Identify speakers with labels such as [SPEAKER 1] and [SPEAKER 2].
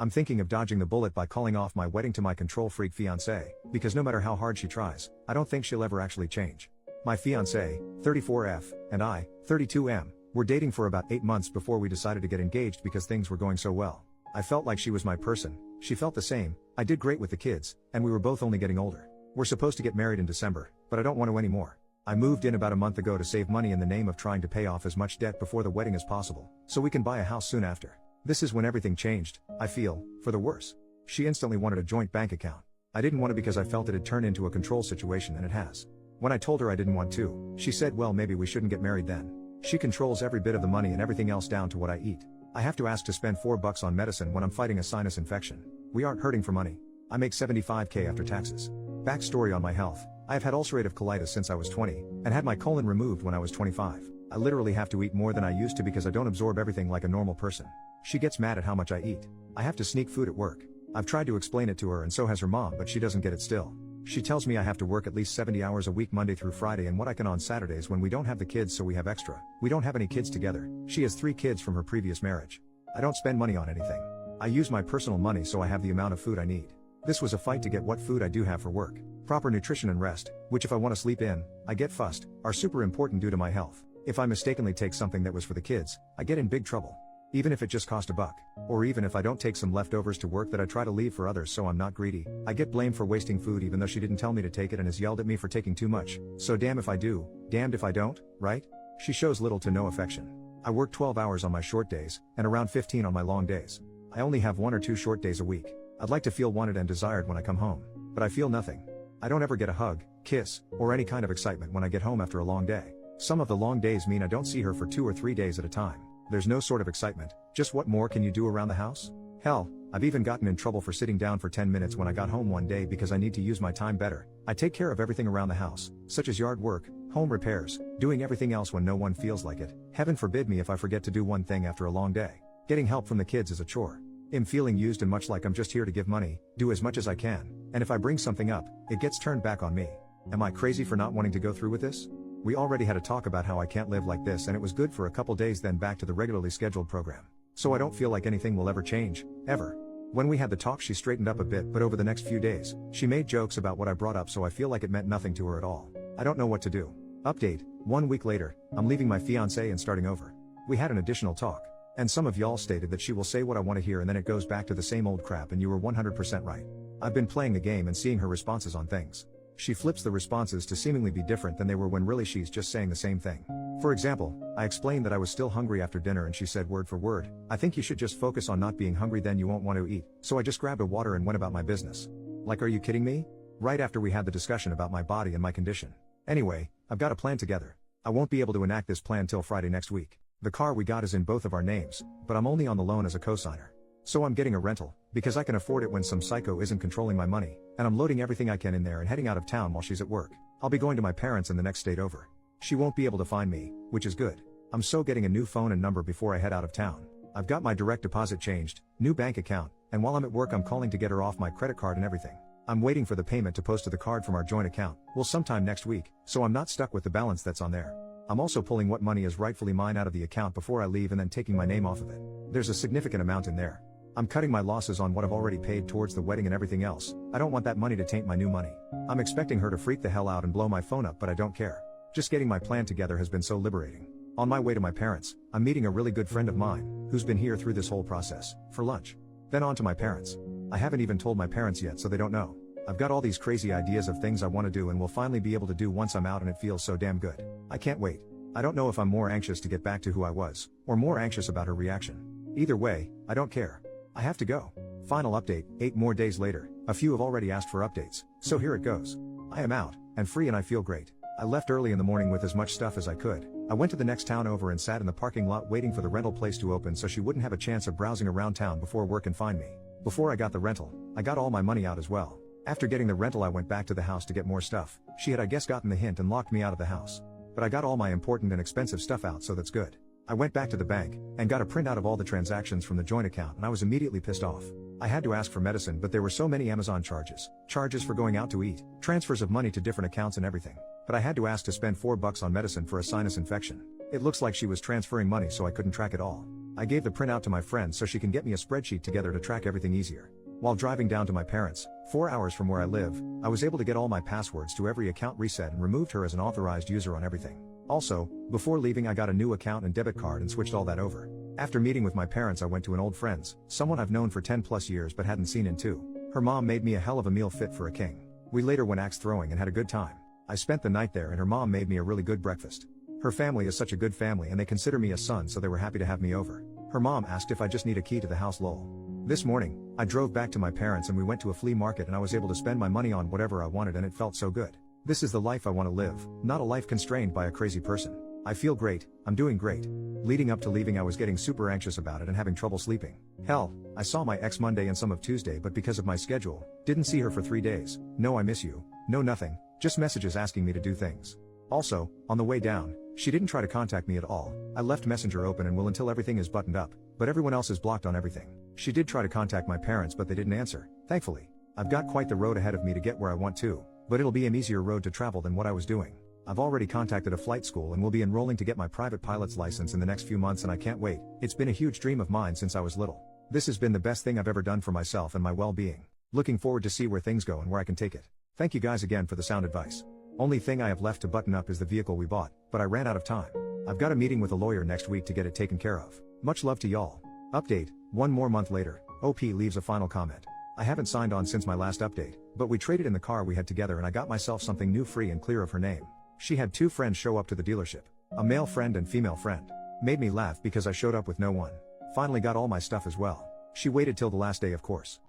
[SPEAKER 1] I'm thinking of dodging the bullet by calling off my wedding to my control freak fiancée, because no matter how hard she tries, I don't think she'll ever actually change. My fiancée, 34F, and I, 32M, were dating for about 8 months before we decided to get engaged because things were going so well. I felt like she was my person, she felt the same, I did great with the kids, and we were both only getting older. We're supposed to get married in December, but I don't want to anymore. I moved in about a month ago to save money in the name of trying to pay off as much debt before the wedding as possible, so we can buy a house soon after. This is when everything changed, I feel, for the worse. She instantly wanted a joint bank account. I didn't want it because I felt it'd turn into a control situation, and it has. When I told her I didn't want to, she said, well, maybe we shouldn't get married then. She controls every bit of the money and everything else down to what I eat. I have to ask to spend $4 on medicine when I'm fighting a sinus infection. We aren't hurting for money. I make $75K after taxes. Backstory on my health. I have had ulcerative colitis since I was 20, and had my colon removed when I was 25. I literally have to eat more than I used to because I don't absorb everything like a normal person. She gets mad at how much I eat. I have to sneak food at work. I've tried to explain it to her and so has her mom, but she doesn't get it still. She tells me I have to work at least 70 hours a week Monday through Friday and what I can on Saturdays when we don't have the kids, so we have extra. We don't have any kids together. She has 3 kids from her previous marriage. I don't spend money on anything. I use my personal money so I have the amount of food I need. This was a fight to get what food I do have for work. Proper nutrition and rest, which if I want to sleep in, I get fussed, are super important due to my health. If I mistakenly take something that was for the kids, I get in big trouble. Even if it just cost $1. Or even if I don't take some leftovers to work that I try to leave for others so I'm not greedy, I get blamed for wasting food even though she didn't tell me to take it and has yelled at me for taking too much. So damn if I do, damned if I don't, right? She shows little to no affection. I work 12 hours on my short days, and around 15 on my long days. I only have 1 or 2 short days a week. I'd like to feel wanted and desired when I come home. But I feel nothing. I don't ever get a hug, kiss, or any kind of excitement when I get home after a long day. Some of the long days mean I don't see her for 2 or 3 days at a time. There's no sort of excitement, just what more can you do around the house? Hell, I've even gotten in trouble for sitting down for 10 minutes when I got home one day because I need to use my time better. I take care of everything around the house, such as yard work, home repairs, doing everything else when no one feels like it. Heaven forbid me if I forget to do one thing after a long day. Getting help from the kids is a chore. I'm feeling used and much like I'm just here to give money, do as much as I can, and if I bring something up, it gets turned back on me. Am I crazy for not wanting to go through with this? We already had a talk about how I can't live like this, and it was good for a couple days, then back to the regularly scheduled program. So I don't feel like anything will ever change, ever. When we had the talk she straightened up a bit, but over the next few days, she made jokes about what I brought up, so I feel like it meant nothing to her at all. I don't know what to do. Update, 1 week later, I'm leaving my fiancé and starting over. We had an additional talk. And some of y'all stated that she will say what I want to hear and then it goes back to the same old crap, and you were 100% right. I've been playing the game and seeing her responses on things. She flips the responses to seemingly be different than they were when really she's just saying the same thing. For example, I explained that I was still hungry after dinner and she said word for word, I think you should just focus on not being hungry, then you won't want to eat. So I just grabbed a water and went about my business. Like, are you kidding me? Right after we had the discussion about my body and my condition. Anyway, I've got a plan together. I won't be able to enact this plan till Friday next week. The car we got is in both of our names, but I'm only on the loan as a cosigner. So I'm getting a rental, because I can afford it when some psycho isn't controlling my money, and I'm loading everything I can in there and heading out of town while she's at work. I'll be going to my parents in the next state over. She won't be able to find me, which is good. I'm so getting a new phone and number before I head out of town. I've got my direct deposit changed, new bank account, and while I'm at work I'm calling to get her off my credit card and everything. I'm waiting for the payment to post to the card from our joint account, well, sometime next week, so I'm not stuck with the balance that's on there. I'm also pulling what money is rightfully mine out of the account before I leave and then taking my name off of it. There's a significant amount in there. I'm cutting my losses on what I've already paid towards the wedding and everything else. I don't want that money to taint my new money. I'm expecting her to freak the hell out and blow my phone up, but I don't care. Just getting my plan together has been so liberating. On my way to my parents, I'm meeting a really good friend of mine, who's been here through this whole process, for lunch. Then on to my parents. I haven't even told my parents yet, so they don't know. I've got all these crazy ideas of things I want to do and will finally be able to do once I'm out, and it feels so damn good. I can't wait. I don't know if I'm more anxious to get back to who I was, or more anxious about her reaction. Either way, I don't care. I have to go. Final update, 8 more days later. A few have already asked for updates, so here it goes. I am out, and free, and I feel great. I left early in the morning with as much stuff as I could. I went to the next town over and sat in the parking lot waiting for the rental place to open so she wouldn't have a chance of browsing around town before work and find me. Before I got the rental, I got all my money out as well. After getting the rental I went back to the house to get more stuff. She had I guess gotten the hint and locked me out of the house. But I got all my important and expensive stuff out, so that's good. I went back to the bank, and got a printout of all the transactions from the joint account, and I was immediately pissed off. I had to ask for medicine, but there were so many Amazon charges for going out to eat, transfers of money to different accounts and everything. But I had to ask to spend $4 on medicine for a sinus infection. It looks like she was transferring money so I couldn't track it all. I gave the printout to my friend so she can get me a spreadsheet together to track everything easier. While driving down to my parents', 4 hours from where I live, I was able to get all my passwords to every account reset and removed her as an authorized user on everything. Also, before leaving I got a new account and debit card and switched all that over. After meeting with my parents I went to an old friend's, someone I've known for 10 plus years but hadn't seen in 2. Her mom made me a hell of a meal fit for a king. We later went axe throwing and had a good time. I spent the night there and her mom made me a really good breakfast. Her family is such a good family and they consider me a son, so they were happy to have me over. Her mom asked if I just need a key to the house lol. This morning, I drove back to my parents and we went to a flea market and I was able to spend my money on whatever I wanted and it felt so good. This is the life I want to live, not a life constrained by a crazy person. I feel great, I'm doing great. Leading up to leaving I was getting super anxious about it and having trouble sleeping. Hell, I saw my ex Monday and some of Tuesday but because of my schedule, didn't see her for 3 days. No I miss you, no nothing, just messages asking me to do things. Also, on the way down, she didn't try to contact me at all. I left Messenger open and will until everything is buttoned up, but everyone else is blocked on everything. She did try to contact my parents but they didn't answer, thankfully. I've got quite the road ahead of me to get where I want to, but it'll be an easier road to travel than what I was doing. I've already contacted a flight school and will be enrolling to get my private pilot's license in the next few months and I can't wait. It's been a huge dream of mine since I was little. This has been the best thing I've ever done for myself and my well-being. Looking forward to see where things go and where I can take it. Thank you guys again for the sound advice. Only thing I have left to button up is the vehicle we bought, but I ran out of time. I've got a meeting with a lawyer next week to get it taken care of. Much love to y'all. Update, 1 more month later, OP leaves a final comment. I haven't signed on since my last update, but we traded in the car we had together and I got myself something new free and clear of her name. She had 2 friends show up to the dealership. A male friend and female friend. Made me laugh because I showed up with no one. Finally got all my stuff as well. She waited till the last day of course.